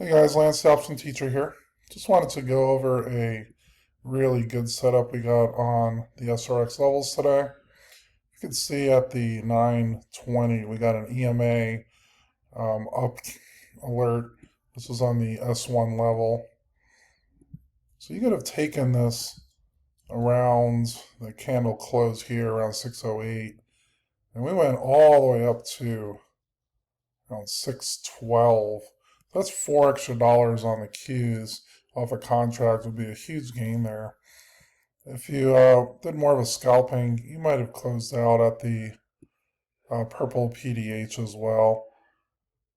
Hey guys, Lance, the option teacher here. Just wanted to go over a really good setup we got on the SRX levels today. You can see at the 9:20 we got an EMA up alert. This was on the S1 level. So you could have taken this around the candle close here around 6:08, and we went all the way up to around 6:12. That's $4 extra on the Qs off a contract would be a huge gain there. If you did more of a scalping, you might have closed out at the purple PDH as well.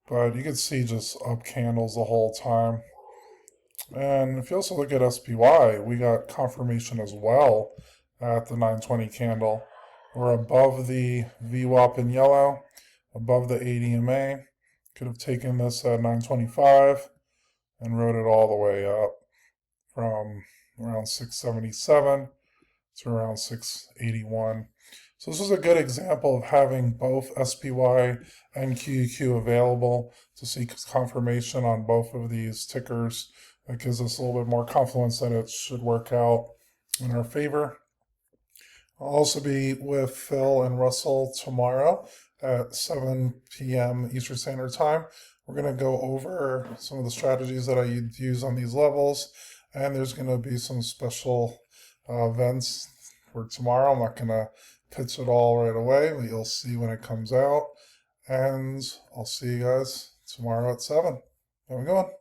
But you can see just up candles the whole time. And if you also look at SPY, we got confirmation as well at the 9:20 candle. We're above the VWAP in yellow, above the 8 EMA. Could have taken this at 9:25 and rode it all the way up from around 677 to around 681. So this is a good example of having both SPY and QQQ available to see confirmation on both of these tickers. That gives us a little bit more confidence that it should work out in our favor. I'll also be with Phil and Russell tomorrow at 7 p.m. Eastern Standard Time. We're going to go over some of the strategies that I use on these levels, and there's going to be some special events for tomorrow. I'm not going to pitch it all right away, but you'll see when it comes out, and I'll see you guys tomorrow at 7. Have a good one.